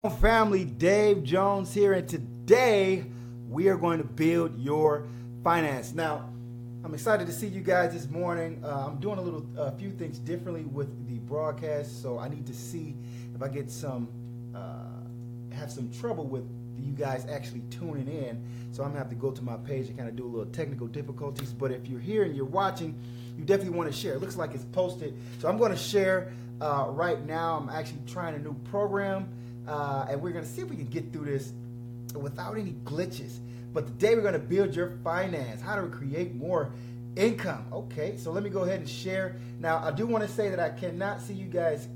Family, Dave Jones here, and today we are going to build your finance. Now, I'm excited to see you guys this morning. I'm doing a few things differently with the broadcast, so I need to see if I get have some trouble with you guys actually tuning in. So I'm gonna have to go to my page and kind of do a little technical difficulties. But if you're here and you're watching, you definitely want to share. It looks like it's posted, so I'm going to share right now. I'm actually trying a new program. And we're going to see if we can get through this without any glitches. But today we're going to build your finance, how to create more income. Okay, so let me go ahead and share. Now, I do want to say that I cannot see you guys'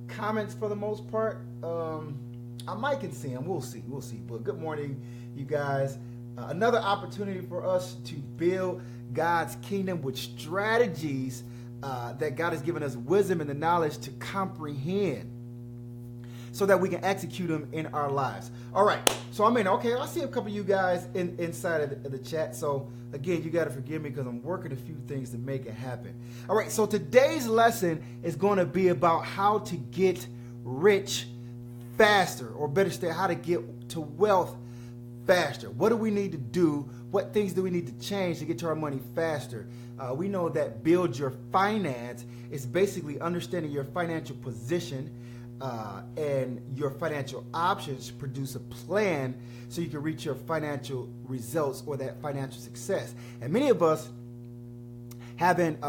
comments for the most part. I might can see them. We'll see. But good morning, you guys. Another opportunity for us to build God's kingdom with strategies that God has given us wisdom and the knowledge to comprehend, so that we can execute them in our lives. All right, so I see a couple of you guys inside of the chat. So again, you got to forgive me because I'm working a few things to make it happen. All right, so today's lesson is going to be about how to get rich faster, or better still, how to get to wealth faster. What do we need to do? What things do we need to change to get to our money faster? We know that build your finance is basically understanding your financial position, and your financial options, produce a plan so you can reach your financial results or that financial success. And many of us haven't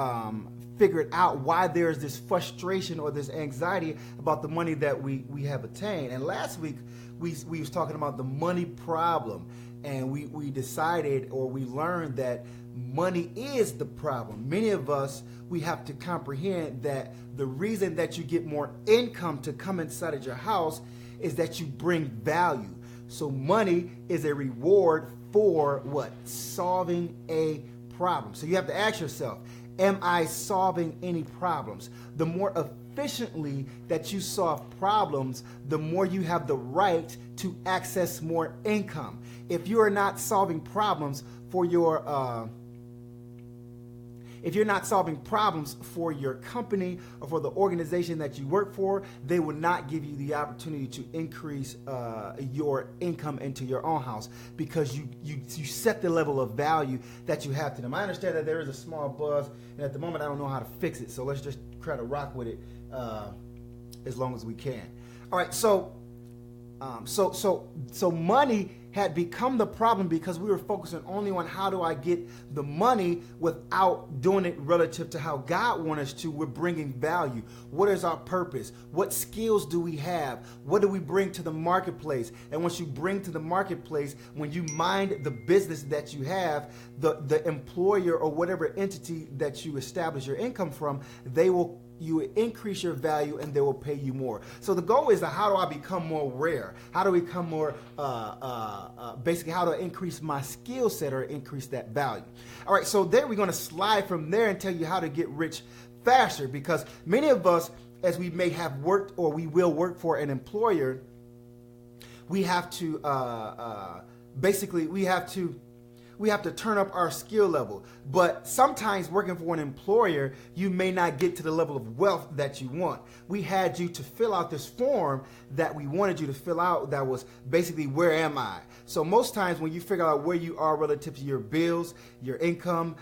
figured out why there's this frustration or this anxiety about the money that we have attained. And last week we was talking about the money problem, and we decided, or we learned, that money is the problem. Many of us, we have to comprehend that the reason that you get more income to come inside of your house is that you bring value. So money is a reward for what? Solving a problem. So you have to ask yourself, am I solving any problems? The more efficiently that you solve problems, the more you have the right to access more income. If you are not solving problems for your company or for the organization that you work for, they will not give you the opportunity to increase your income into your own house, because you set the level of value that you have to them. I understand that there is a small buzz, and at the moment I don't know how to fix it, so let's just try to rock with it as long as we can. All right, so money had become the problem because we were focusing only on how do I get the money without doing it relative to how God wants us to. We're bringing value. What is our purpose? What skills do we have? What do we bring to the marketplace? And once you bring to the marketplace, when you mind the business that you have, the employer or whatever entity that you establish your income from, you increase your value and they will pay you more. So the goal is how do I become more rare? How do I become more, basically how do I increase my skill set or increase that value? All right, so then we're going to slide from there and tell you how to get rich faster, because many of us, as we may have worked or we will work for an employer, we have to, we have to turn up our skill level. But sometimes working for an employer, you may not get to the level of wealth that you want. We had you to fill out this form that we wanted you to fill out that was basically, where am I? So most times when you figure out where you are relative to your bills, your income,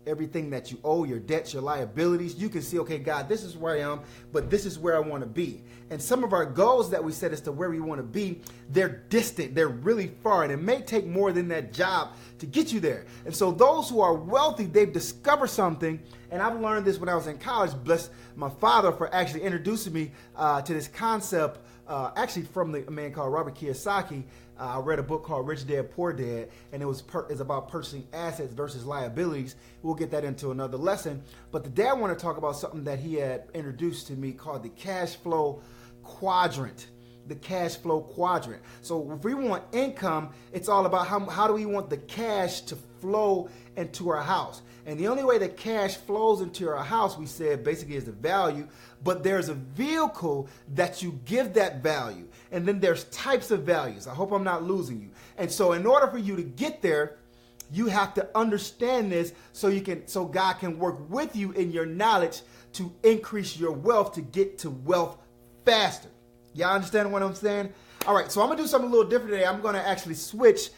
everything that you owe, your debts, your liabilities, you can see, okay, God, this is where I am, but this is where I want to be. And some of our goals that we set as to where we want to be, they're distant, they're really far, and it may take more than that job to get you there. And so those who are wealthy, they've discovered something, and I've learned this when I was in college. Bless my father for actually introducing me to this concept, actually from a man called Robert Kiyosaki. I read a book called Rich Dad Poor Dad, and it's about purchasing assets versus liabilities. We'll get that into another lesson. But the dad wanted to talk about something that he had introduced to me called the cash flow quadrant. The cash flow quadrant. So if we want income, it's all about how do we want the cash to flow into our house. And the only way that cash flows into our house, we said, basically is the value, but there's a vehicle that you give that value. And then there's types of values. I hope I'm not losing you. And so in order for you to get there, you have to understand this so God can work with you in your knowledge to increase your wealth, to get to wealth faster. Y'all understand what I'm saying? All right, so I'm going to do something a little different today. I'm going to actually switch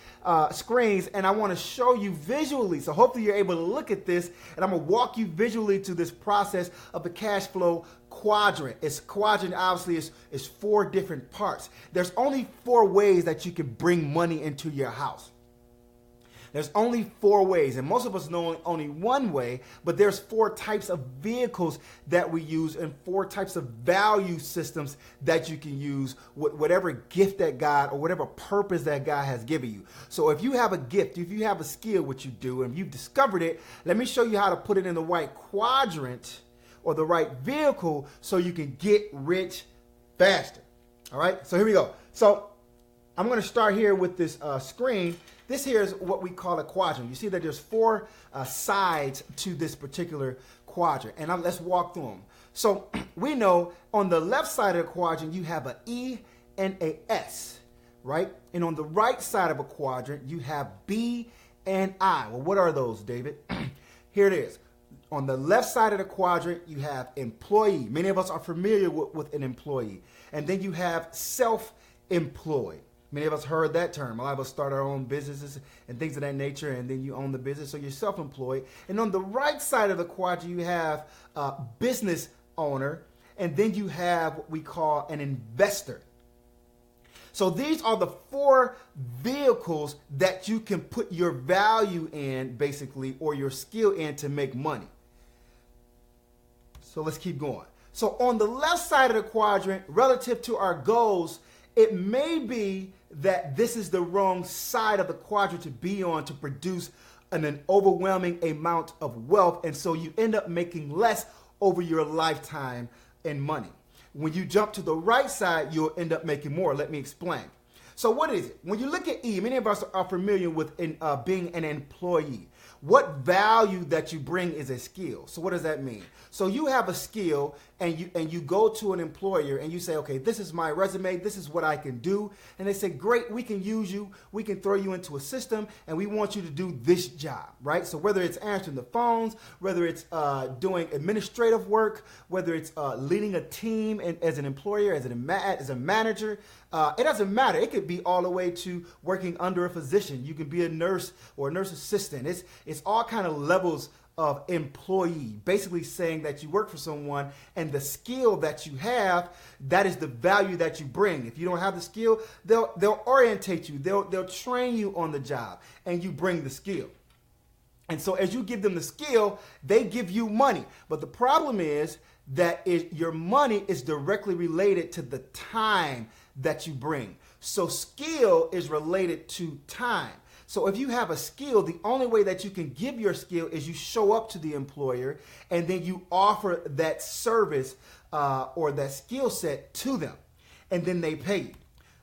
screens, and I want to show you visually. So hopefully you're able to look at this, and I'm going to walk you visually to this process of the cash flow quadrant. It's quadrant, obviously, is 4 different parts. There's only 4 ways that you can bring money into your house. There's only 4 ways, and most of us know only one way, but there's 4 types of vehicles that we use and 4 types of value systems that you can use with whatever gift that God or whatever purpose that God has given you. So if you have a gift, if you have a skill, which you do, and you've discovered it, let me show you how to put it in the right quadrant or the right vehicle so you can get rich faster. All right, so here we go. So I'm going to start here with this screen. This here is what we call a quadrant. You see that there's 4 sides to this particular quadrant, and let's walk through them. So we know on the left side of the quadrant, you have an E and a S, right? And on the right side of a quadrant, you have B and I. Well, what are those, David? Here it is. On the left side of the quadrant, you have employee. Many of us are familiar with an employee. And then you have self-employed. Many of us heard that term. A lot of us start our own businesses and things of that nature, and then you own the business, so you're self-employed. And on the right side of the quadrant, you have a business owner, and then you have what we call an investor. So these are the 4 vehicles that you can put your value in, basically, or your skill in to make money. So let's keep going. So on the left side of the quadrant, relative to our goals, it may be that this is the wrong side of the quadrant to be on to produce an overwhelming amount of wealth, and so you end up making less over your lifetime in money. When you jump to the right side, you'll end up making more. Let me explain. So what is it? When you look at E, many of us are familiar with being an employee. What value that you bring is a skill. So what does that mean? So you have a skill, and you go to an employer and you say, okay, this is my resume, this is what I can do. And they say, great, we can use you, we can throw you into a system, and we want you to do this job, right? So whether it's answering the phones, whether it's doing administrative work, whether it's leading a team as an employer, as a manager, it doesn't matter. It could be all the way to working under a physician. You can be a nurse or a nurse assistant. It's all kind of levels of employee, basically saying that you work for someone, and the skill that you have, that is the value that you bring. If you don't have the skill, they'll orientate you, they'll train you on the job, and you bring the skill. And so as you give them the skill, they give you money. But the problem is that your money is directly related to the time that you bring. So skill is related to time. So if you have a skill, the only way that you can give your skill is you show up to the employer, and then you offer that service or that skill set to them, and then they pay you.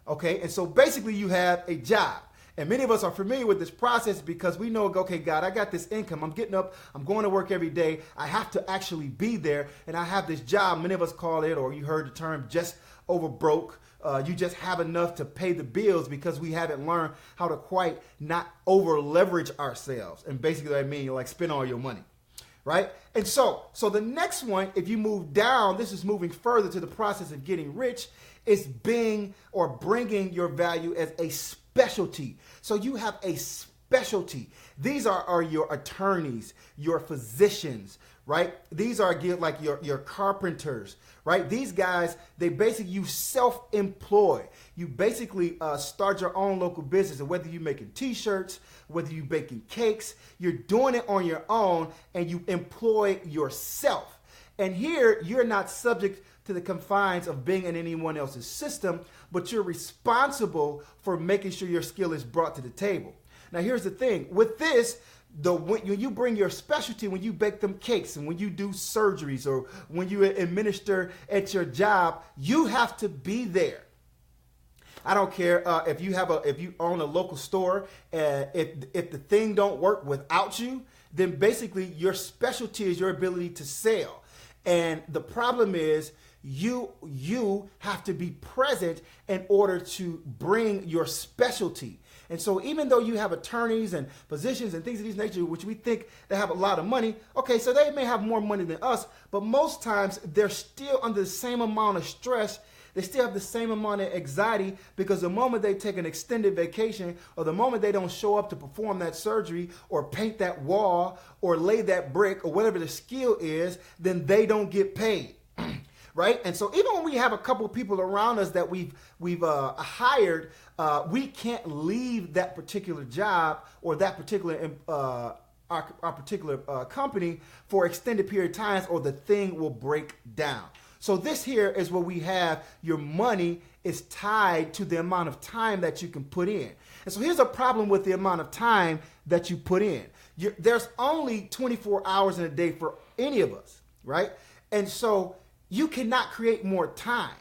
Okay, and so basically you have a job. And many of us are familiar with this process because we know, okay, God, I got this income. I'm getting up. I'm going to work every day. I have to actually be there, and I have this job. Many of us call it, or you heard the term, just over broke. You just have enough to pay the bills because we haven't learned how to quite not over leverage ourselves. And basically that means you like spend all your money, right? And so the next one, if you move down, this is moving further to the process of getting rich, is being or bringing your value as a specialty. So you have a specialty. These are your attorneys, your physicians, right? These are like your carpenters, right? These guys, you self-employ. You basically start your own local business, and whether you're making t-shirts, whether you're baking cakes, you're doing it on your own, and you employ yourself. And here, you're not subject to the confines of being in anyone else's system, but you're responsible for making sure your skill is brought to the table. Now, here's the thing. With this, when you bring your specialty, when you bake them cakes and when you do surgeries or when you administer at your job, you have to be there. I don't care if you own a local store, if the thing don't work without you, then basically your specialty is your ability to sell. And the problem is you have to be present in order to bring your specialty. And so even though you have attorneys and physicians and things of this nature, which we think they have a lot of money, okay, so they may have more money than us, but most times they're still under the same amount of stress They still have the same amount of anxiety because the moment they take an extended vacation or the moment they don't show up to perform that surgery or paint that wall or lay that brick or whatever the skill is, then they don't get paid. Right? And so even when we have a couple of people around us that we've hired, we can't leave that particular job or that particular our particular company for extended period of times, or the thing will break down. So this here is where we have your money is tied to the amount of time that you can put in. And so here's a problem with the amount of time that you put in. There's only 24 hours in a day for any of us, right? And so you cannot create more time.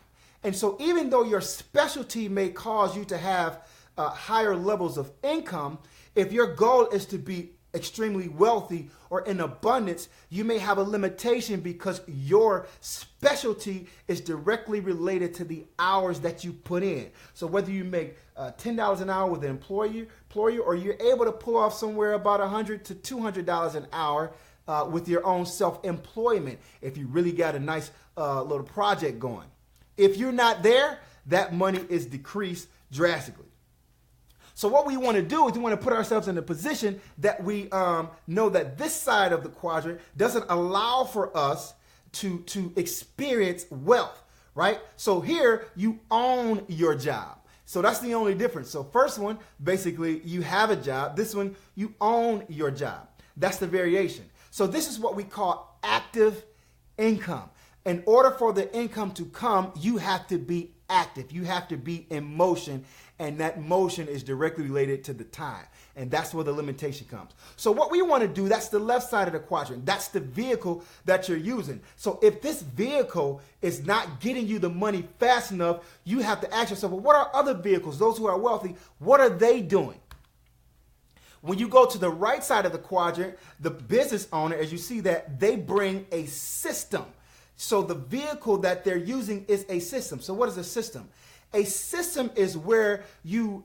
And so even though your specialty may cause you to have higher levels of income, if your goal is to be extremely wealthy or in abundance, you may have a limitation because your specialty is directly related to the hours that you put in. So whether you make $10 an hour with an employer, or you're able to pull off somewhere about $100 to $200 an hour with your own self-employment, if you really got a nice little project going. If you're not there, that money is decreased drastically. So what we want to do is we want to put ourselves in a position that we know that this side of the quadrant doesn't allow for us to experience wealth, right? So here you own your job. So that's the only difference. So first one, basically you have a job. This one, you own your job. That's the variation. So this is what we call active income. In order for the income to come, you have to be active. You have to be in motion, and that motion is directly related to the time. And that's where the limitation comes. So what we want to do, that's the left side of the quadrant. That's the vehicle that you're using. So if this vehicle is not getting you the money fast enough, you have to ask yourself, well, what are other vehicles, those who are wealthy, what are they doing? When you go to the right side of the quadrant, the business owner, as you see that, they bring a system. So the vehicle that they're using is a system. So what is a system? A system is where you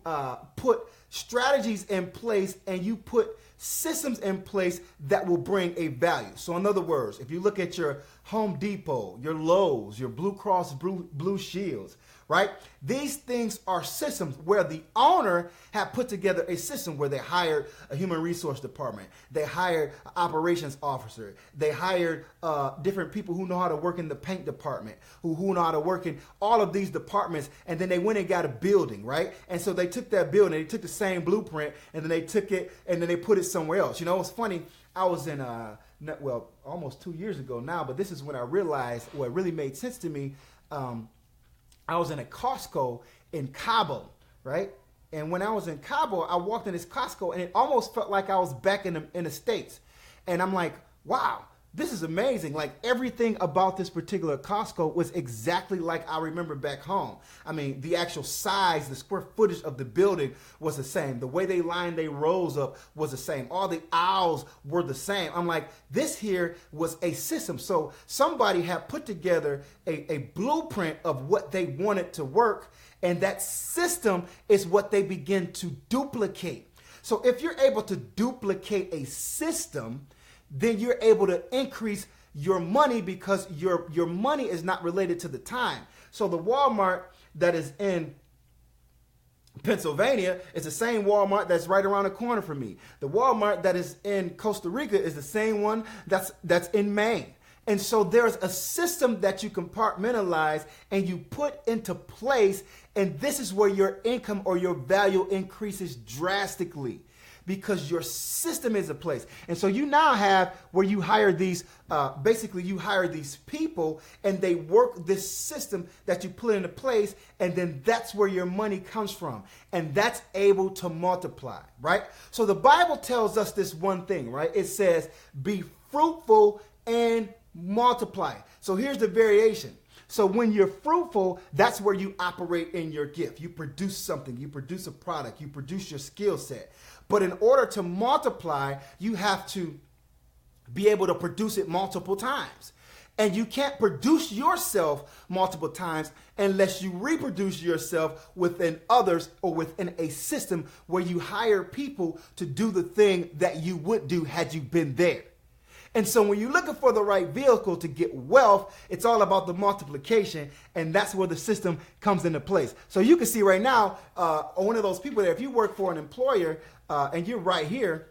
put strategies in place and you put systems in place that will bring a value. So in other words, if you look at your Home Depot, your Lowe's, your Blue Cross Blue Shields, right? These things are systems where the owner had put together a system where they hired a human resource department. They hired an operations officer. They hired different people who know how to work in the paint department, who know how to work in all of these departments. And then they went and got a building, right? And so they took that building, they took the same blueprint, and then they took it and then they put it somewhere else. You know, it's funny. I was in, almost 2 years ago now, but this is when I realized what really made sense to me. I was in a Costco in Cabo, right? And when I was in Cabo, I walked in this Costco and it almost felt like I was back in the States. And I'm like, wow, this is amazing. Like everything about this particular Costco was exactly like I remember back home. I mean, the actual size, the square footage of the building was the same. The way they lined their rows up was the same. All the aisles were the same. I'm like, this here was a system. So somebody had put together a blueprint of what they wanted to work, and that system is what they begin to duplicate. So if you're able to duplicate a system, then you're able to increase your money because your money is not related to the time. So the Walmart that is in Pennsylvania is the same Walmart that's right around the corner from me. The Walmart that is in Costa Rica is the same one that's in Maine. And so there's a system that you compartmentalize and you put into place, and this is where your income or your value increases drastically, because your system is a place. And so you now have where you hire these, you hire these people and they work this system that you put into place, and then that's where your money comes from. And that's able to multiply, right? So the Bible tells us this one thing, right? It says, be fruitful and multiply. So here's the variation. So when you're fruitful, that's where you operate in your gift. You produce something, you produce a product, you produce your skill set. But in order to multiply, you have to be able to produce it multiple times. And you can't produce yourself multiple times unless you reproduce yourself within others or within a system where you hire people to do the thing that you would do had you been there. And so when you're looking for the right vehicle to get wealth, it's all about the multiplication, and that's where the system comes into place. So you can see right now, one of those people there, if you work for an employer and you're right here,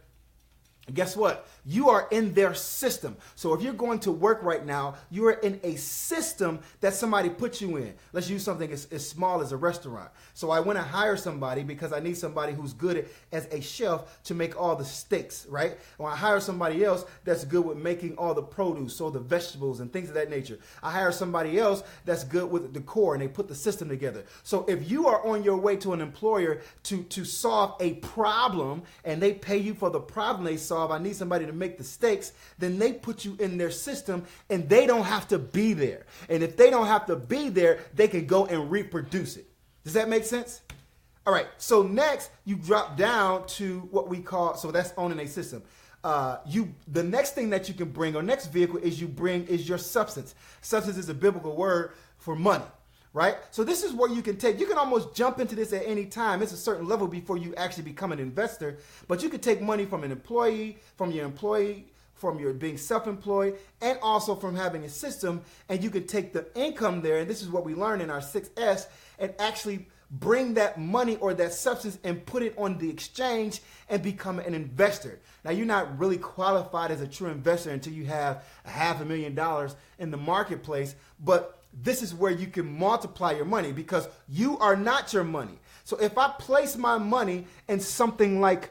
guess what? You are in their system. So if you're going to work right now, you are in a system that somebody put you in. Let's use something as small as a restaurant. So I went to hire somebody because I need somebody who's good as a chef to make all the steaks, right? Or I hire somebody else that's good with making all the produce, so the vegetables and things of that nature. I hire somebody else that's good with the decor, and they put the system together. So if you are on your way to an employer to solve a problem, and they pay you for the problem they solve, I need somebody to make the steaks, then they put you in their system, and they don't have to be there. And if they don't have to be there, they can go and reproduce it. Does that make sense? All right. So next, you drop down to what we call, so that's owning a system. The next thing that you can bring, or next vehicle is your substance. Substance is a biblical word for money. Right? So this is where you can almost jump into this at any time. It's a certain level before you actually become an investor, but you can take money from an employee, from your being self-employed, and also from having a system, and you can take the income there, and this is what we learned in our 6S, and actually bring that money or that substance and put it on the exchange and become an investor. Now, you're not really qualified as a true investor until you have $500,000 in the marketplace, but this is where you can multiply your money, because you are not your money. So if I place my money in something like,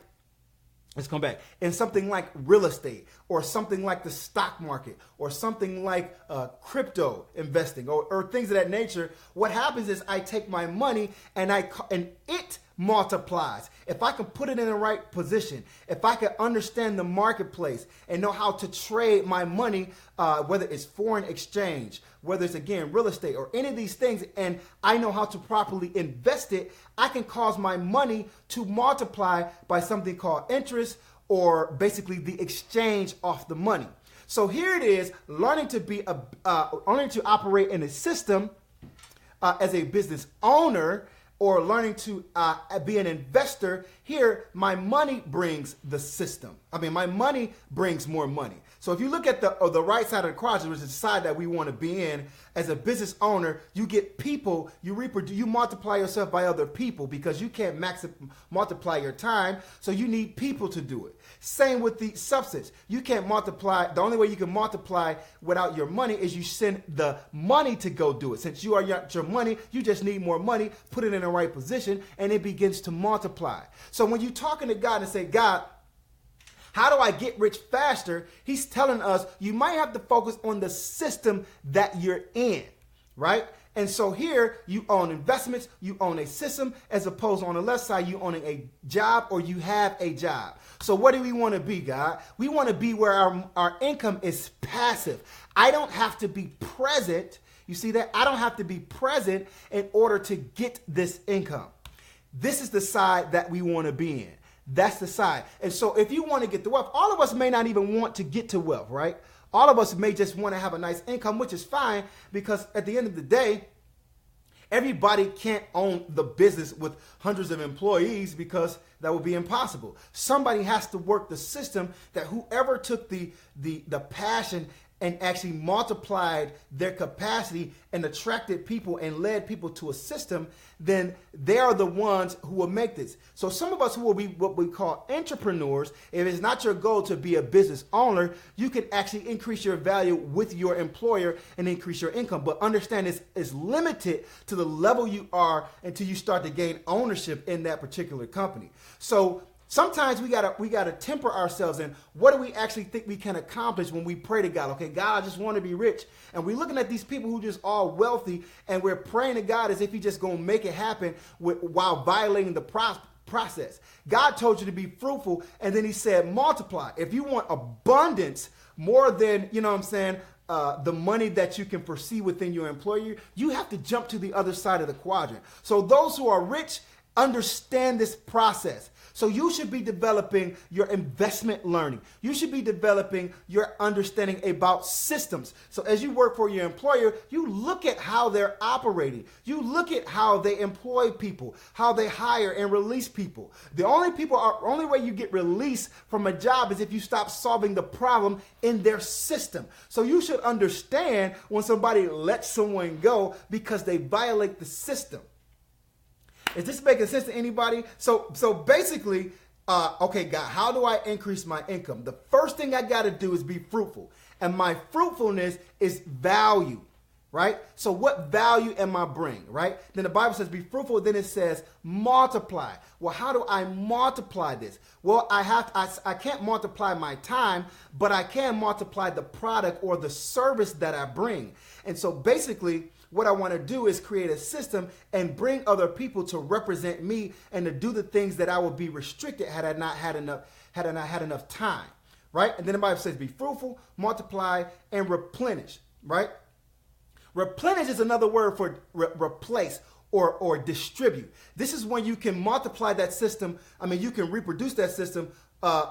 in something like real estate, or something like the stock market, or something like crypto investing, or things of that nature, what happens is I take my money and it multiplies. If I can put it in the right position, if I can understand the marketplace and know how to trade my money, whether it's foreign exchange, whether it's, again, real estate or any of these things, and I know how to properly invest it, I can cause my money to multiply by something called interest, or basically the exchange off the money. So here it is, learning to operate in a system as a business owner, or learning to be an investor. Here, my money brings the system. My money brings more money. So if you look at the right side of the quadrant, which is the side that we want to be in, as a business owner, you get people, you multiply yourself by other people, because you can't multiply your time, so you need people to do it. Same with the substance. You can't multiply. The only way you can multiply without your money is you send the money to go do it. Since you are your money, you just need more money, put it in the right position, and it begins to multiply. So when you're talking to God and say, God, how do I get rich faster? He's telling us you might have to focus on the system that you're in, right? And so here you own investments, you own a system, as opposed to on the left side, you owning a job, or you have a job. So what do we want to be, God? We want to be where our income is passive. I don't have to be present. You see that? I don't have to be present in order to get this income. This is the side that we want to be in. That's the side. And so if you want to get the wealth, all of us may not even want to get to wealth, right? All of us may just want to have a nice income, which is fine, because at the end of the day, everybody can't own the business with hundreds of employees, because that would be impossible. Somebody has to work the system, that whoever took the passion and actually multiplied their capacity and attracted people and led people to a system, then they are the ones who will make this. So some of us who will be what we call entrepreneurs, if it's not your goal to be a business owner, you can actually increase your value with your employer and increase your income. But understand it's limited to the level you are until you start to gain ownership in that particular company. So sometimes we gotta temper ourselves in what do we actually think we can accomplish when we pray to God. Okay, God, I just want to be rich. And we're looking at these people who just all wealthy, and we're praying to God as if He's just gonna make it happen while violating the process. God told you to be fruitful, and then He said multiply. If you want abundance, more than, the money that you can foresee within your employer, you have to jump to the other side of the quadrant. So those who are rich Understand this process. So you should be developing your investment learning. You should be developing your understanding about systems. So as you work for your employer, you look at how they're operating. You look at how they employ people, how they hire and release people. The only way you get released from a job is if you stop solving the problem in their system. So you should understand when somebody lets someone go because they violate the system. Is this making sense to anybody? So basically, okay, God, how do I increase my income? The first thing I got to do is be fruitful. And my fruitfulness is value, right? So what value am I bringing, right? Then the Bible says be fruitful. Then it says multiply. Well, how do I multiply this? Well, I can't multiply my time, but I can multiply the product or the service that I bring. And so basically, what I want to do is create a system and bring other people to represent me and to do the things that I would be restricted had I not had enough time, right? And then the Bible says be fruitful, multiply, and replenish, right? Replenish is another word for replace or distribute. This is when you can multiply that system. I mean, you can reproduce that system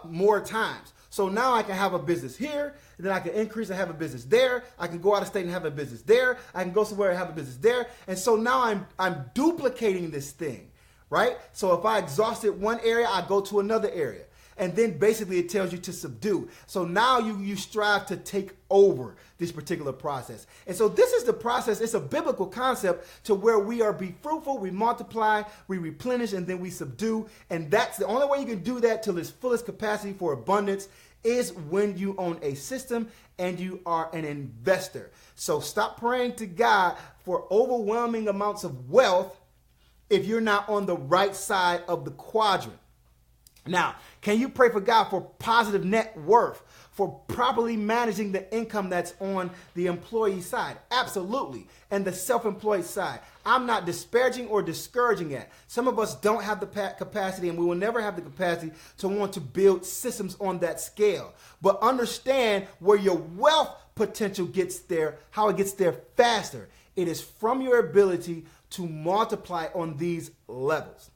more times. So now I can have a business here, and then I can increase and have a business there. I can go out of state and have a business there. I can go somewhere and have a business there. And so now I'm duplicating this thing, right? So if I exhausted one area, I go to another area. And then basically it tells you to subdue. So now you strive to take over this particular process. And so this is the process. It's a biblical concept to where we are be fruitful, we multiply, we replenish, and then we subdue. And that's the only way you can do that till its fullest capacity for abundance is when you own a system and you are an investor. So stop praying to God for overwhelming amounts of wealth if you're not on the right side of the quadrant. Now, can you pray for God for positive net worth, for properly managing the income that's on the employee side? Absolutely. And the self-employed side. I'm not disparaging or discouraging that. Some of us don't have the capacity, and we will never have the capacity to want to build systems on that scale. But understand where your wealth potential gets there, how it gets there faster. It is from your ability to multiply on these levels,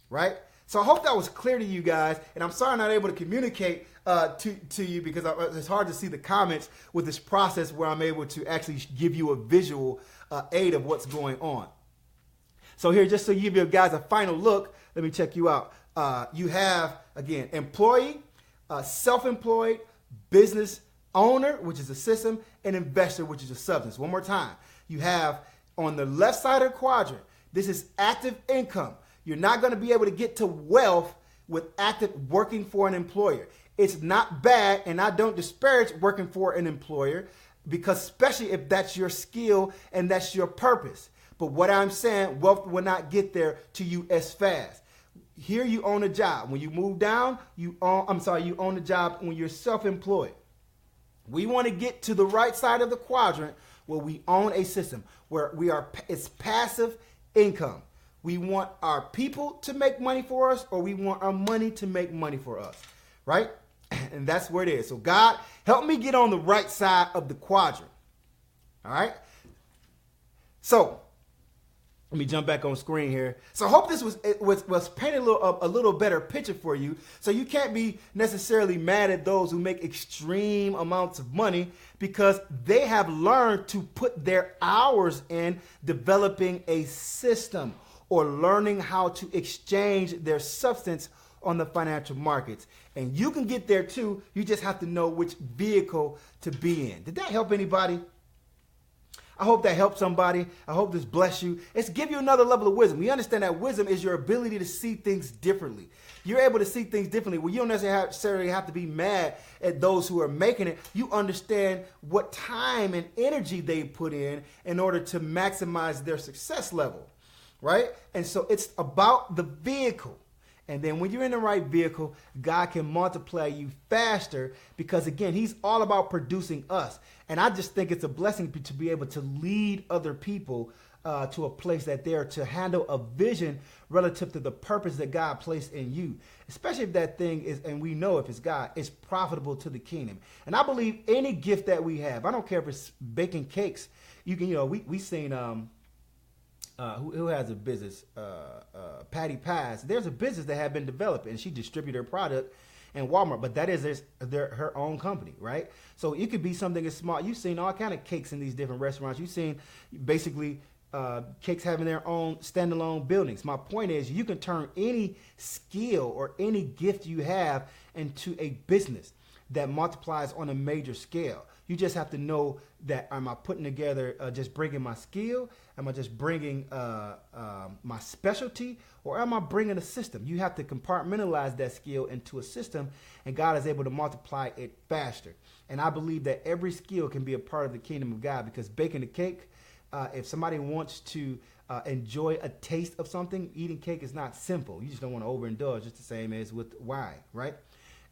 right? So I hope that was clear to you guys, and I'm sorry I'm not able to communicate to you because it's hard to see the comments with this process where I'm able to actually give you a visual aid of what's going on. So here, just to give you guys a final look, let me check you out. You have, again, employee, self-employed, business owner, which is a system, and investor, which is a substance. One more time. You have on the left side of the quadrant, this is active income. You're not going to be able to get to wealth with active working for an employer. It's not bad, and I don't disparage working for an employer because especially if that's your skill and that's your purpose. But what I'm saying, wealth will not get there to you as fast. Here you own a job. When you move down, you own a job when you're self-employed. We want to get to the right side of the quadrant where we own a system, where it's passive income. We want our people to make money for us, or we want our money to make money for us, right? And that's where it is. So God, help me get on the right side of the quadrant, all right? So let me jump back on screen here. So I hope this was painting a little better picture for you. So you can't be necessarily mad at those who make extreme amounts of money because they have learned to put their hours in developing a system or learning how to exchange their substance on the financial markets. And you can get there too. You just have to know which vehicle to be in. Did that help anybody? I hope that helped somebody. I hope this bless you. It's give you another level of wisdom. We understand that wisdom is your ability to see things differently. You're able to see things differently. Well, you don't necessarily have to be mad at those who are making it. You understand what time and energy they put in order to maximize their success level. Right? And so it's about the vehicle. And then when you're in the right vehicle, God can multiply you faster because, again, he's all about producing us. And I just think it's a blessing to be able to lead other people to a place that they're to handle a vision relative to the purpose that God placed in you, especially if that thing is, and we know if it's God, it's profitable to the kingdom. And I believe any gift that we have, I don't care if it's baking cakes, you can, we seen, who has a business, Patty Pies. There's a business that had been developed, and she distributed her product in Walmart, but that is her own company, right? So it could be something as small. You've seen all kind of cakes in these different restaurants. You've seen basically cakes having their own standalone buildings. My point is, you can turn any skill or any gift you have into a business that multiplies on a major scale. You just have to know that, am I putting together, just bringing my skill? Am I just bringing my specialty? Or am I bringing a system? You have to compartmentalize that skill into a system, and God is able to multiply it faster. And I believe that every skill can be a part of the kingdom of God, because baking a cake, if somebody wants to enjoy a taste of something, eating cake is not simple. You just don't want to overindulge, just the same as with wine, right?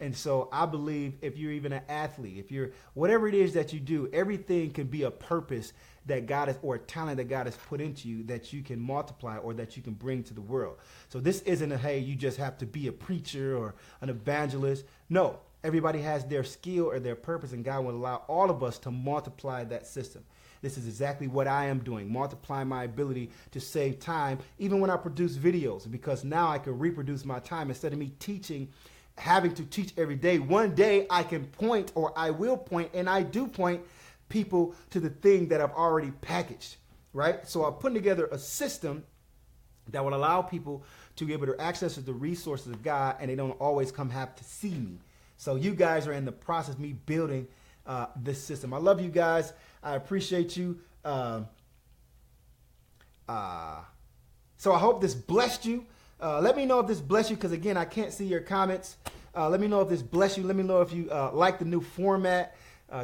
And so I believe if you're even an athlete, if you're whatever it is that you do, everything can be a purpose that God has, or a talent that God has put into you that you can multiply or that you can bring to the world. So this isn't a, hey, you just have to be a preacher or an evangelist. No, everybody has their skill or their purpose, and God will allow all of us to multiply that system. This is exactly what I am doing, multiplying my ability to save time, even when I produce videos, because now I can reproduce my time instead of me having to teach every day. One day I can point, or I will point, and I do point people to the thing that I've already packaged, right? So I'm putting together a system that will allow people to be able to access the resources of God, and they don't always have to see me. So you guys are in the process of me building this system. I love you guys. I appreciate you. So I hope this blessed you. Let me know if this blessed you, because again, I can't see your comments. Let me know if this blessed you. Let me know if you like the new format.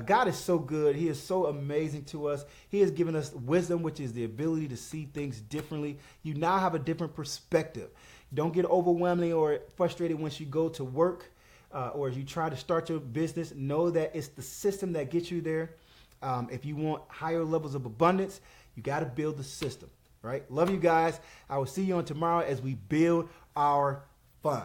God is so good. He is so amazing to us. He has given us wisdom, which is the ability to see things differently. You now have a different perspective. Don't get overwhelmed or frustrated once you go to work or as you try to start your business. Know that it's the system that gets you there. If you want higher levels of abundance, you got to build the system. Right? Love you guys. I will see you on tomorrow as we build our fun.